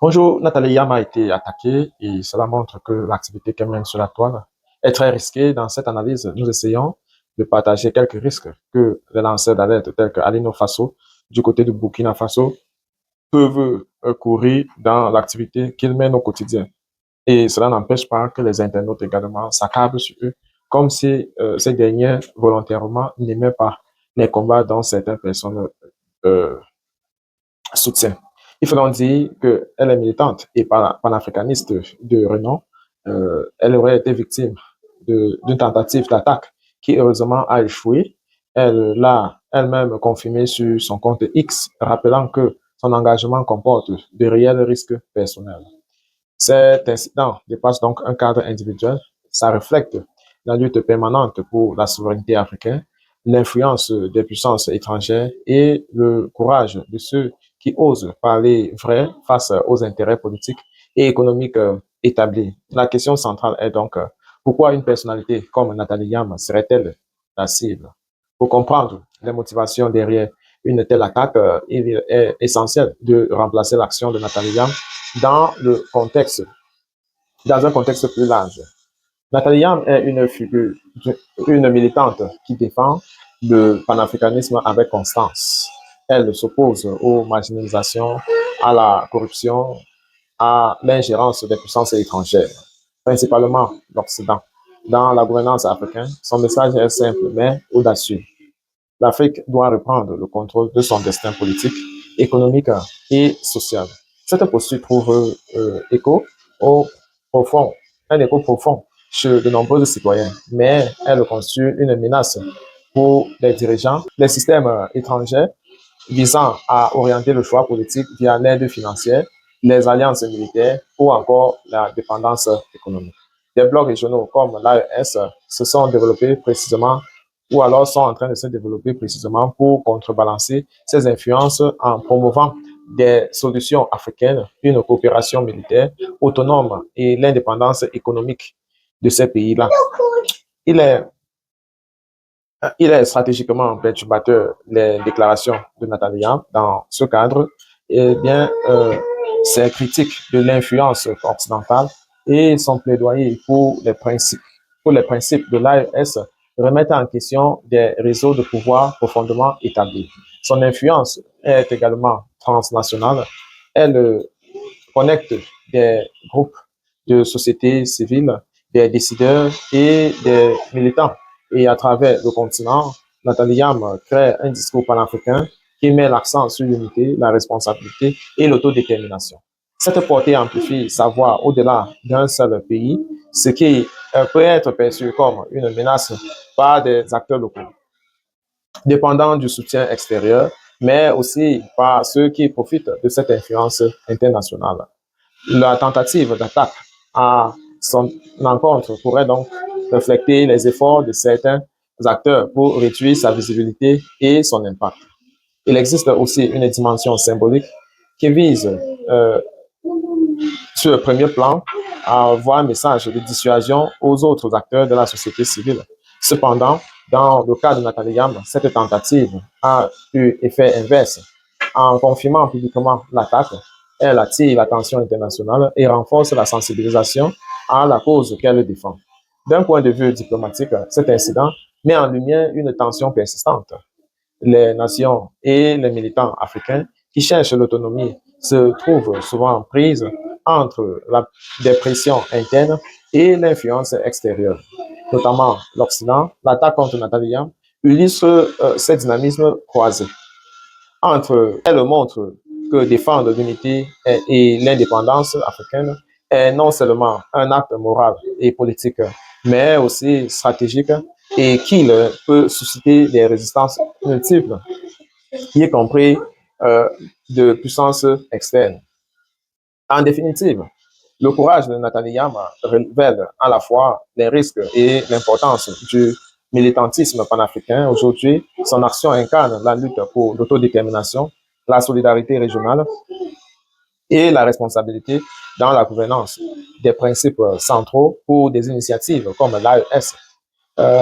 Bonjour, Nathalie Yam a été attaquée et cela montre que l'activité qu'elle mène sur la toile est très risquée. Dans cette analyse, nous essayons de partager quelques risques que les lanceurs d'alerte tels que Alino Faso, du côté du Burkina Faso, peuvent courir dans l'activité qu'ils mènent au quotidien. Et cela n'empêche pas que les internautes également s'accablent sur eux, comme si ces derniers volontairement n'aimaient pas les combats dont certaines personnes euh, soutien. Il faut donc dire qu'elle est militante et panafricaniste de renom. Elle aurait été victime d'une tentative d'attaque qui heureusement a échoué. Elle l'a elle-même confirmé sur son compte X, rappelant que son engagement comporte de réels risques personnels. Cet incident dépasse donc un cadre individuel. Ça reflète la lutte permanente pour la souveraineté africaine, l'influence des puissances étrangères et le courage de ceux qui osent parler vrai face aux intérêts politiques et économiques établis. La question centrale est donc pourquoi une personnalité comme Nathalie Yam serait-elle la cible? Pour comprendre les motivations derrière une telle attaque, il est essentiel de remplacer l'action de Nathalie Yam dans le contexte, dans un contexte plus large. Nathalie Yam est une figure, une militante qui défend le panafricanisme avec constance. Elle s'oppose aux marginalisations, à la corruption, à l'ingérence des puissances étrangères, principalement l'Occident. Dans la gouvernance africaine, son message est simple mais audacieux. L'Afrique doit reprendre le contrôle de son destin politique, économique et social. Cette posture trouve écho au profond, un écho profond chez de nombreux citoyens, mais elle constitue une menace pour les dirigeants, les systèmes étrangers visant à orienter le choix politique via l'aide financière, les alliances militaires ou encore la dépendance économique. Des blocs régionaux comme l'AES se sont développés précisément ou alors sont en train de se développer précisément pour contrebalancer ces influences en promouvant des solutions africaines, une coopération militaire autonome et l'indépendance économique de ces pays-là. Il est il est stratégiquement perturbateur les déclarations de Nathalie Yam dans ce cadre. Eh bien, ses critiques de l'influence occidentale et son plaidoyer pour les principes de l'AES remettent en question des réseaux de pouvoir profondément établis. Son influence est également transnationale. Elle connecte des groupes de société civile, des décideurs et des militants. Et à travers le continent, Nathalie Yam crée un discours panafricain qui met l'accent sur l'unité, la responsabilité et l'autodétermination. Cette portée amplifie sa voix au-delà d'un seul pays, ce qui peut être perçu comme une menace par des acteurs locaux, dépendants du soutien extérieur, mais aussi par ceux qui profitent de cette influence internationale. La tentative d'attaque à son encontre pourrait donc refléter les efforts de certains acteurs pour réduire sa visibilité et son impact. Il existe aussi une dimension symbolique qui vise sur le premier plan à envoyer un message de dissuasion aux autres acteurs de la société civile. Cependant, dans le cas de Nathalie Yam, cette tentative a eu effet inverse. En confirmant publiquement l'attaque, elle attire l'attention internationale et renforce la sensibilisation à la cause qu'elle défend. D'un point de vue diplomatique, cet incident met en lumière une tension persistante. Les nations et les militants africains qui cherchent l'autonomie se trouvent souvent prises entre des pressions internes et l'influence extérieure, notamment l'Occident. L'attaque contre Nathalie Yam illustre ces dynamismes croisés. Elle montre que défendre l'unité et l'indépendance africaine est non seulement un acte moral et politique, mais aussi stratégique et qu'il peut susciter des résistances multiples, y compris euh, de puissances externes. En définitive, le courage de Nathalie Yam révèle à la fois les risques et l'importance du militantisme panafricain. Aujourd'hui, son action incarne la lutte pour l'autodétermination, la solidarité régionale et la responsabilité dans la gouvernance des principes centraux pour des initiatives comme l'AES.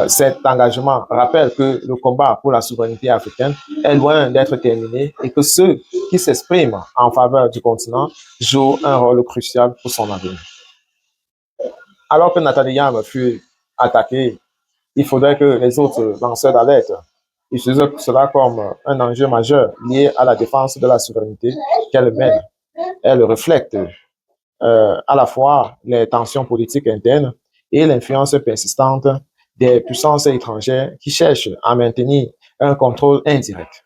Cet engagement rappelle que le combat pour la souveraineté africaine est loin d'être terminé et que ceux qui s'expriment en faveur du continent jouent un rôle crucial pour son avenir. Alors que Nathalie Yam fut attaqué, il faudrait que les autres lanceurs d'alerte utilisent cela comme un enjeu majeur lié à la défense de la souveraineté qu'elle mène. Elle reflète à la fois les tensions politiques internes et l'influence persistante des puissances étrangères qui cherchent à maintenir un contrôle indirect.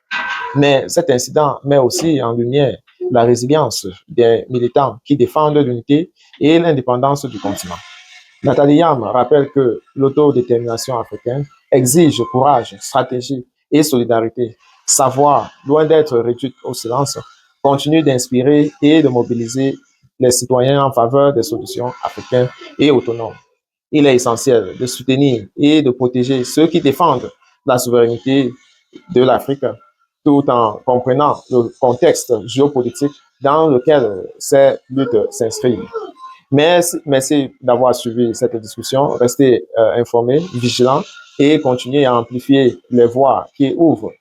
Mais cet incident met aussi en lumière la résilience des militants qui défendent l'unité et l'indépendance du continent. Nathalie Yam rappelle que l'autodétermination africaine exige courage, stratégie et solidarité. Sa voix, loin d'être réduite au silence, continue d'inspirer et de mobiliser les citoyens en faveur des solutions africaines et autonomes. Il est essentiel de soutenir et de protéger ceux qui défendent la souveraineté de l'Afrique, tout en comprenant le contexte géopolitique dans lequel ces luttes s'inscrivent. Merci d'avoir suivi cette discussion. Restez informés, vigilants et continuez à amplifier les voix qui ouvrent,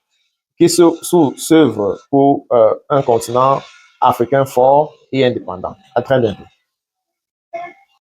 qui s'ouvrent pour un continent africain fort et indépendant. À très bientôt.